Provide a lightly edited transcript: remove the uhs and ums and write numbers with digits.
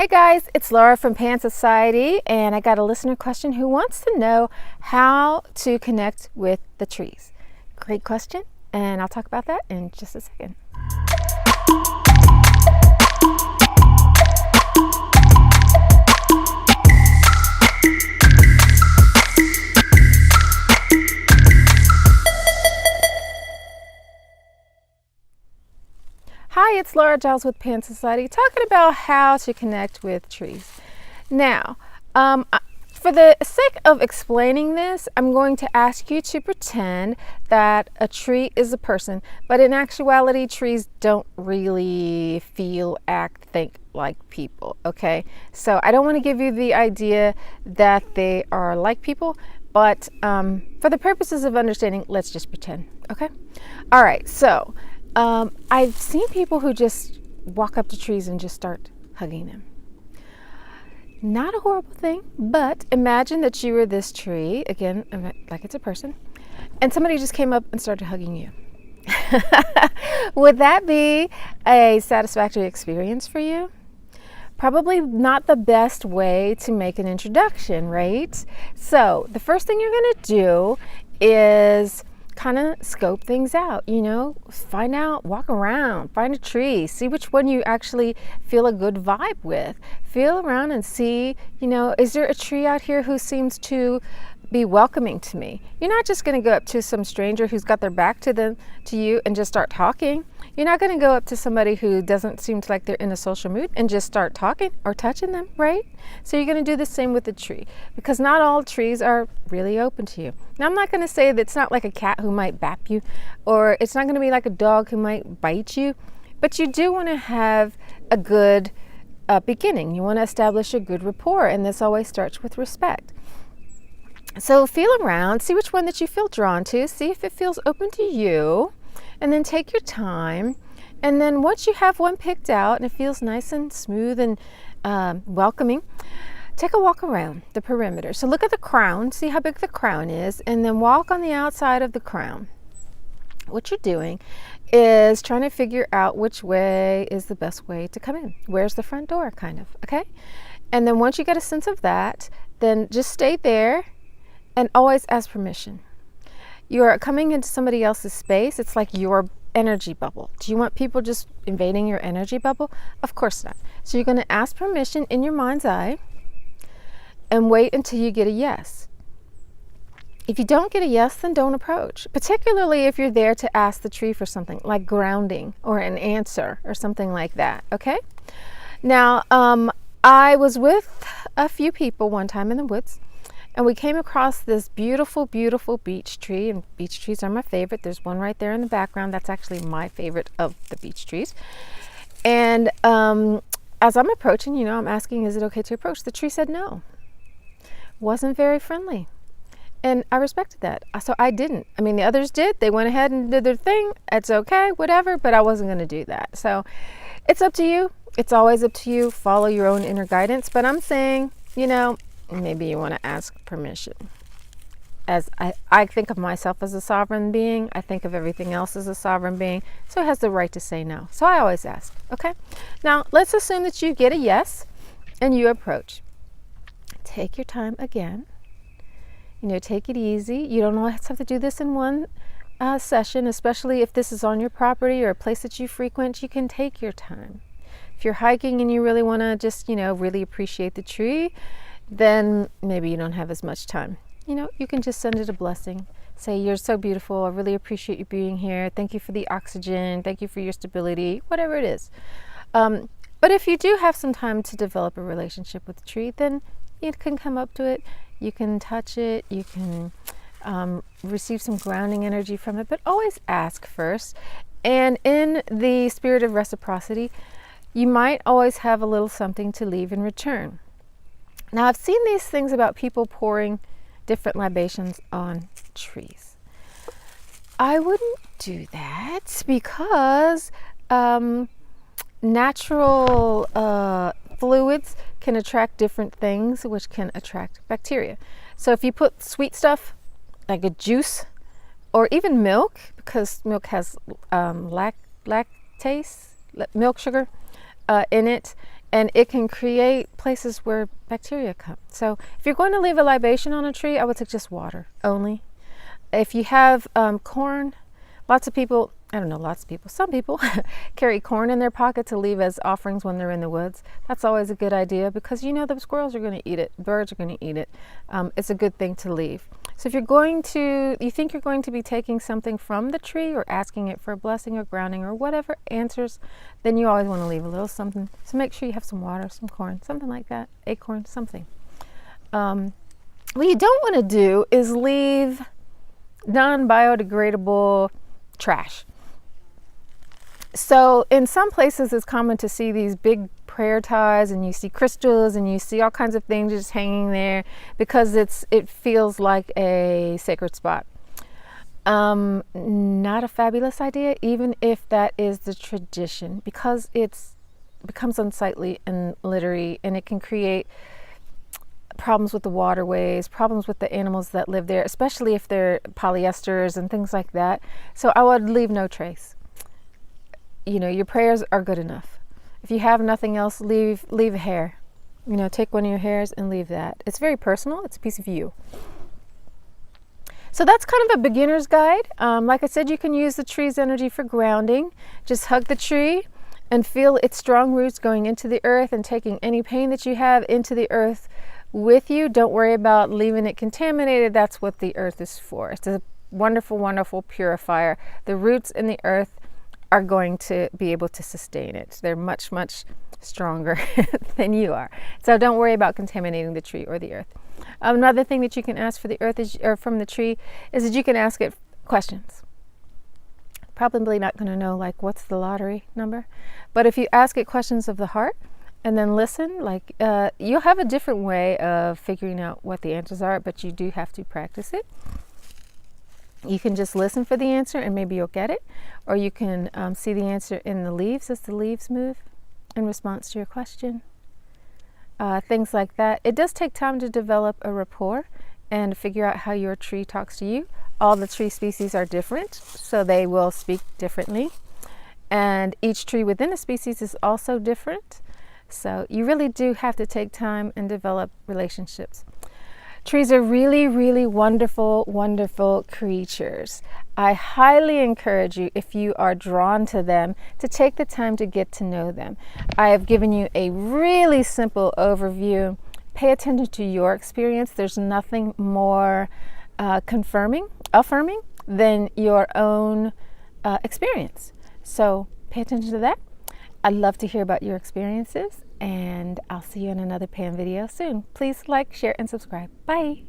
Hey guys, it's Laura from Pan Society, and I got a listener question who wants to know how to connect with the trees. Great question, and I'll talk about that in just a second. Hi, it's Laura Giles with Pan Society, talking about how to connect with trees. Now, for the sake of explaining this, I'm going to ask you to pretend that a tree is a person, but in actuality, trees don't really feel, act, think like people, okay? So I don't want to give you the idea that they are like people, but for the purposes of understanding, let's just pretend, okay? All right, so I've seen people who just walk up to trees and just start hugging them. Not a horrible thing, but imagine that you were this tree, again, like it's a person, and somebody just came up and started hugging you. Would that be a satisfactory experience for you? Probably not the best way to make an introduction, right? So the first thing you're going to do is kind of scope things out, find out, walk around, find a tree, see which one you actually feel a good vibe with. Feel around and see, is there a tree out here who seems to be welcoming to me? You're not just going to go up to some stranger who's got their back to you and just start talking. You're not going to go up to somebody who doesn't seem like they're in a social mood and just start talking or touching them, right? So you're going to do the same with the tree, because not all trees are really open to you. Now, I'm not going to say that it's not like a cat who might bap you, or it's not going to be like a dog who might bite you, but you do want to have a good beginning. You want to establish a good rapport, and this always starts with respect. So feel around, see which one that you feel drawn to, see if it feels open to you, and then take your time. And then once you have one picked out and it feels nice and smooth and welcoming, take a walk around the perimeter. So look at the crown, see how big the crown is, and then walk on the outside of the crown. What you're doing is trying to figure out which way is the best way to come in. Where's the front door, kind of, okay? And then once you get a sense of that, then just stay there and always ask permission. You're coming into somebody else's space. It's like your energy bubble. Do you want people just invading your energy bubble? Of course not. So you're going to ask permission in your mind's eye and wait until you get a yes. If you don't get a yes, then don't approach, particularly if you're there to ask the tree for something like grounding or an answer or something like that, okay? Now, I was with a few people one time in the woods, and we came across this beautiful, beautiful beech tree, and beech trees are my favorite. There's one right there in the background. That's actually my favorite of the beech trees. And as I'm approaching, I'm asking, is it okay to approach? The tree said no. Wasn't very friendly. And I respected that. So I didn't. I mean, the others did. They went ahead and did their thing. It's okay, whatever, but I wasn't going to do that. So it's up to you. It's always up to you. Follow your own inner guidance. But I'm saying, maybe you want to ask permission. As I think of myself as a sovereign being, I think of everything else as a sovereign being, so it has the right to say no. So I always ask, okay? Now, let's assume that you get a yes and you approach. Take your time again. Take it easy. You don't always have to do this in one session, especially if this is on your property or a place that you frequent. You can take your time. If you're hiking and you really want to just, really appreciate the tree, then maybe you don't have as much time. You can just send it a blessing. Say, you're so beautiful. I really appreciate you being here. Thank you for the oxygen. Thank you for your stability, whatever it is. But if you do have some time to develop a relationship with the tree, then you can come up to it. You can touch it. You can receive some grounding energy from it, but always ask first. And in the spirit of reciprocity, you might always have a little something to leave in return. Now, I've seen these things about people pouring different libations on trees. I wouldn't do that because natural fluids can attract different things, which can attract bacteria. So if you put sweet stuff, like a juice, or even milk, because milk has lactase, milk sugar in it, and it can create places where bacteria come. So if you're going to leave a libation on a tree, I would suggest water only. If you have corn, lots of people, I don't know, lots of people, some people carry corn in their pocket to leave as offerings when they're in the woods. That's always a good idea because you know the squirrels are going to eat it, birds are going to eat it. It's a good thing to leave. So if you think you're going to be taking something from the tree or asking it for a blessing or grounding or whatever answers, then you always want to leave a little something. So make sure you have some water, some corn, something like that, acorn, something. What you don't want to do is leave non-biodegradable trash. So in some places it's common to see these big prayer ties, and you see crystals, and you see all kinds of things just hanging there because it feels like a sacred spot. Not a fabulous idea, even if that is the tradition, because it becomes unsightly and littery, and it can create problems with the waterways, problems with the animals that live there, especially if they're polyesters and things like that. So I would leave no trace. You know, your prayers are good enough. If you have nothing else, leave a hair. You know, take one of your hairs and leave that. It's very personal. It's a piece of you. So that's kind of a beginner's guide. Like I said, you can use the tree's energy for grounding. Just hug the tree and feel its strong roots going into the earth and taking any pain that you have into the earth with you. Don't worry about leaving it contaminated. That's what the earth is for. It's a wonderful, wonderful purifier. The roots in the earth are going to be able to sustain it. They're much, much stronger than you are. So don't worry about contaminating the tree or the earth. Another thing that you can ask for the earth or from the tree is that you can ask it questions. Probably not going to know like what's the lottery number, but if you ask it questions of the heart and then listen, like you'll have a different way of figuring out what the answers are, but you do have to practice it. You can just listen for the answer and maybe you'll get it, or you can see the answer in the leaves as the leaves move in response to your question. Things like that. It does take time to develop a rapport and figure out how your tree talks to you. All the tree species are different, so they will speak differently. And each tree within a species is also different. So you really do have to take time and develop relationships. Trees are really, really wonderful, wonderful creatures. I highly encourage you, if you are drawn to them, to take the time to get to know them. I have given you a really simple overview. Pay attention to your experience. There's nothing more affirming than your own experience. So pay attention to that. I'd love to hear about your experiences, and I'll see you in another Pan video soon. Please like, share, and subscribe. Bye.